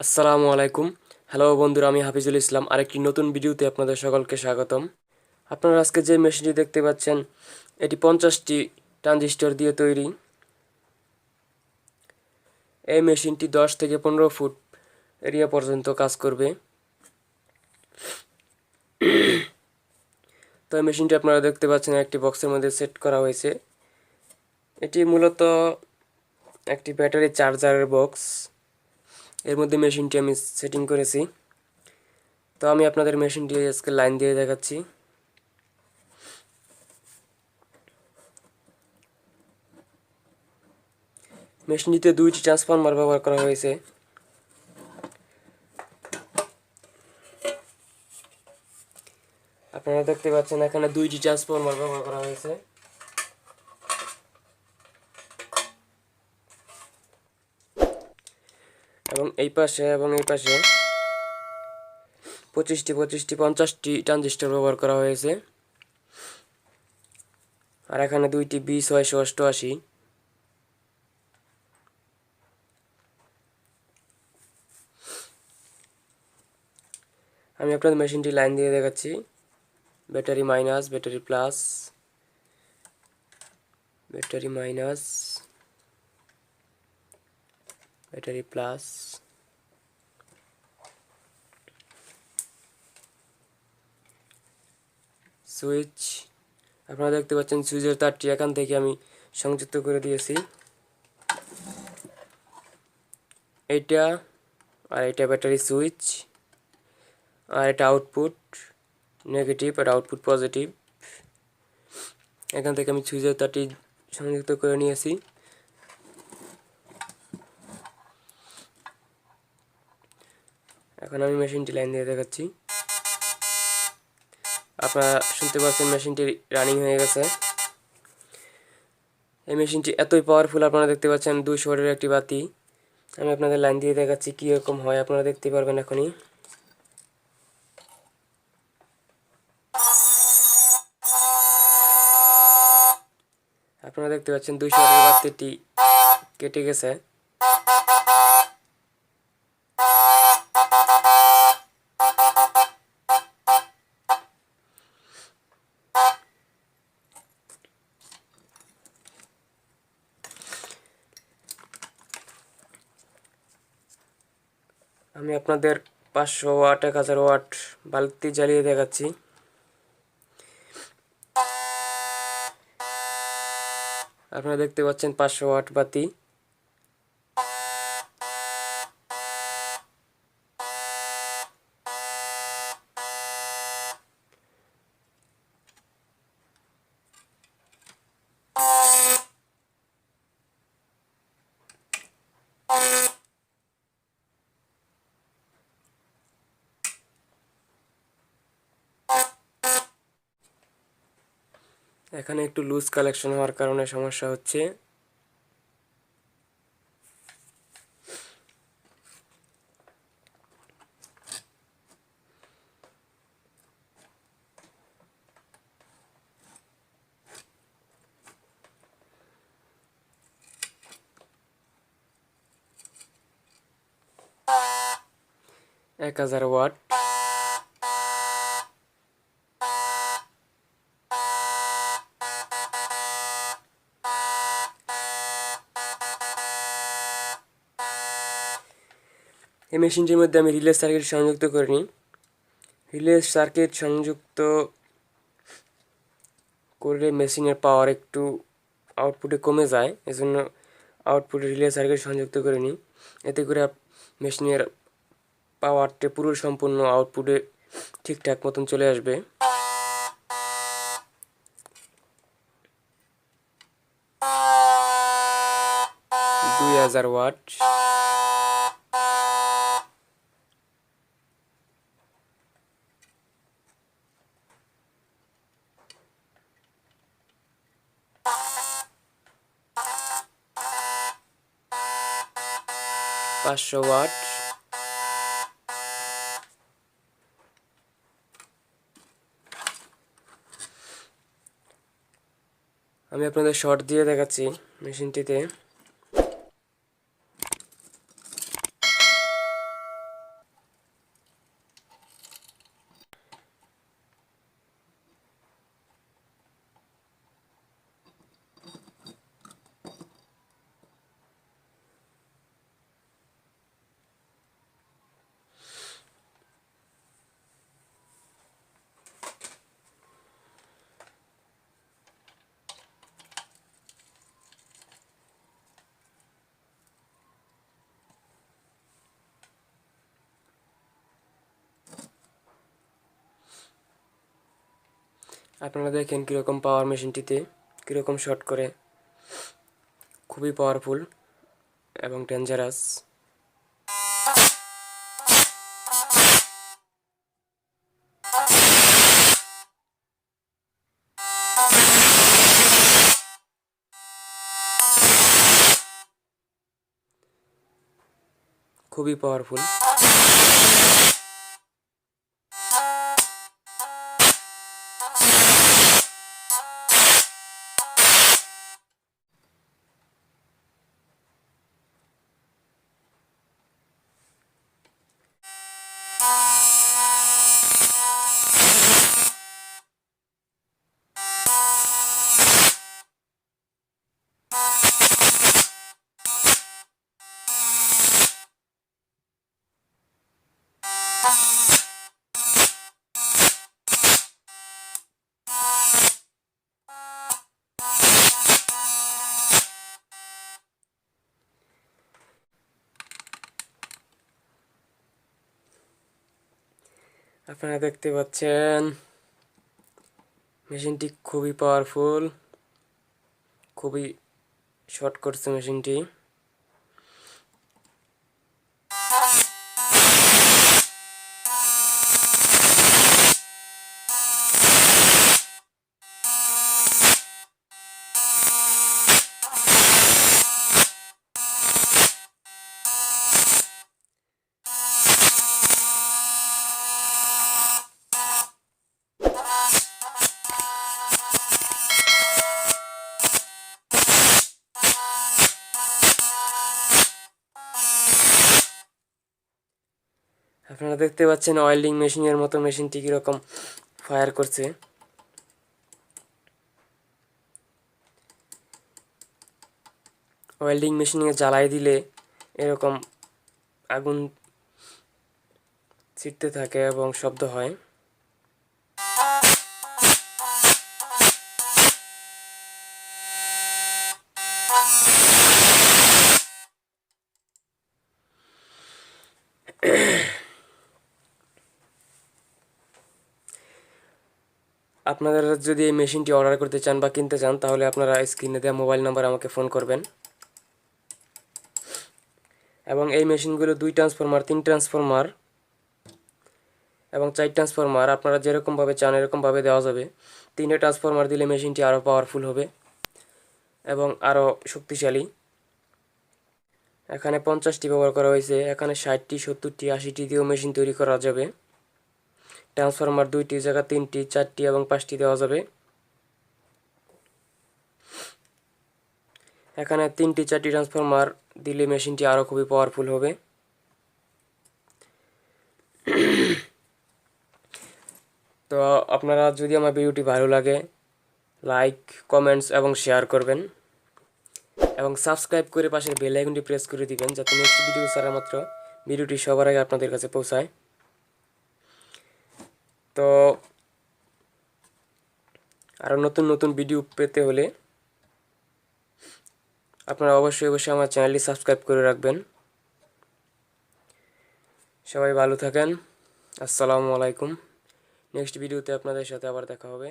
আসসালামু আলাইকুম। হ্যালো বন্ধুরা, আমি হাফিজুল ইসলাম আরেকটি নতুন ভিডিওতে আপনাদের সকলকে স্বাগতম। আপনারা আজকে যে মেশিনটি দেখতে পাচ্ছেন এটি 50টি ট্রানজিস্টর দিয়ে তৈরি। এই মেশিনটি 10 থেকে 15 ফুট এরিয়া পর্যন্ত কাজ করবে। তো এই মেশিনটি আপনারা দেখতে পাচ্ছেন একটি বক্সের মধ্যে সেট করা হয়েছে। এটি মূলত একটি ব্যাটারি চার্জারের বক্স। এর মধ্যে মেশিনটি আমি সেটিং করেছি। তো আমি আপনাদের মেশিনটি আজকে লাইন দিয়ে দেখাচ্ছি। মেশিনটিতে 2টি ট্রান্সফরমার ব্যবহার করা হয়েছে। আপনারা দেখতে পাচ্ছেন এখানে 2টি ট্রান্সফরমার ব্যবহার করা হয়েছে। এবং এই পাশে 25টি 50টি ট্রানজিস্টর ব্যবহার করা হয়েছে। আর এখানে 2টি B688। আমি আপনাদের মেশিনটি লাইন দিয়ে দেখাচ্ছি। Battery minus, battery plus, battery minus, battery plus, switch. আপনারা দেখতে পাচ্ছেন সুইচের তারটি এখান থেকে আমি সংযুক্ত করে দিয়েছি। এইটা আর এটা ব্যাটারি সুইচ, আর এটা আউটপুট নেগেটিভ আর আউটপুট পজিটিভ। এখান থেকে আমি সুইচের তারটি সংযুক্ত করে নিয়েছি। এখন আমি মেশিনটি লাইন দিয়ে দেখাচ্ছি। আপনারা শুনতে পাচ্ছেন মেশিনটি রানিং হয়ে গেছে। এই মেশিনটি এতই পাওয়ারফুল, আপনারা দেখতে পাচ্ছেন 200 ওয়াটের একটি বাতি। আমি আপনাদের লাইন দিয়ে দেখাচ্ছি কীরকম হয়, আপনারা দেখতে পারবেন এখনই। আপনারা দেখতে পাচ্ছেন 200 ওয়াটের বাতিটি কেটে গেছে। আমি আপনাদের 500 ওয়াট 1000 ওয়াট বালতি জ্বালিয়ে দেখাচ্ছি। আপনারা দেখতে পাচ্ছেন 500 ওয়াট বাতি। এখানে একটু লুজ কালেকশন হওয়ার কারণে সমস্যা হচ্ছে। 1000 ওয়াট, এই মেশিনটির মধ্যে আমি রিলে সার্কিট সংযুক্ত করিনি। রিলে সার্কিট সংযুক্ত করলে মেশিনের পাওয়ার একটু আউটপুটে কমে যায়, এজন্য আউটপুটে রিলে সার্কিট সংযুক্ত করিনি। এতে করে মেশিনের পাওয়ারটা পুরো সম্পূর্ণ আউটপুটে ঠিকঠাক মতন চলে আসবে। 2000 ওয়াট, পাঁচশো ওয়াট, আমি আপনাদের শর্ট দিয়ে দেখাচ্ছি মেশিনটিতে। আপনারা দেখেন কীরকম পাওয়ার মেশিনটিতে, কীরকম শর্ট করে, খুবই পাওয়ারফুল এবং ডেঞ্জারাস। খুবই পাওয়ারফুল। আপনারা দেখতে পাচ্ছেন মেশিনটি খুবই পাওয়ারফুল, খুবই শর্ট করছে মেশিনটি। আপনারা দেখতে পাচ্ছেন ওয়েল্ডিং মেশিনের মতো মেশিনটি কীরকম ফায়ার করছে। ওয়েল্ডিং মেশিনে জ্বালাই দিলে এরকম আগুন ছিটতে থাকে এবং শব্দ হয়। আপনারা যদি এই মেশিনটি অর্ডার করতে চান বা কিনতে চান তাহলে আপনারা স্ক্রিনে দেওয়া মোবাইল নাম্বার আমাকে ফোন করবেন। এবং এই মেশিনগুলো 2 ট্রান্সফরমার, 3 ট্রান্সফরমার এবং 4 ট্রান্সফরমার আপনারা যেরকমভাবে চান এরকমভাবে দেওয়া যাবে। 3 ট্রান্সফরমার দিলে মেশিনটি আরও পাওয়ারফুল হবে এবং আরও শক্তিশালী। এখানে 50টি ব্যবহার করা হয়েছে, এখানে 60টি, 70টি, 80টি দিয়েও মেশিন তৈরি করা যাবে। ট্রান্সফরমার 2টির জায়গা 3টি, 4টি এবং 5টি দেওয়া যাবে। এখানে 3টি, 4টি ট্রান্সফরমার দিলে মেশিনটি আরও খুবই পাওয়ারফুল হবে। তো আপনারা যদি আমার ভিডিওটি ভালো লাগে লাইক, কমেন্টস এবং শেয়ার করবেন এবং সাবস্ক্রাইব করে পাশের বেল আইকনটি প্রেস করে দিবেন যাতে নেক্সট ভিডিও ছাড়া মাত্র ভিডিওটি সবার আগে আপনাদের কাছে পৌঁছায়। তো আরও নতুন নতুন ভিডিও পেতে হলে আপনারা অবশ্যই আমার চ্যানেলটি সাবস্ক্রাইব করে রাখবেন। সবাই ভালো থাকেন। আসসালামু আলাইকুম। নেক্সট ভিডিওতে আপনাদের সাথে আবার দেখা হবে।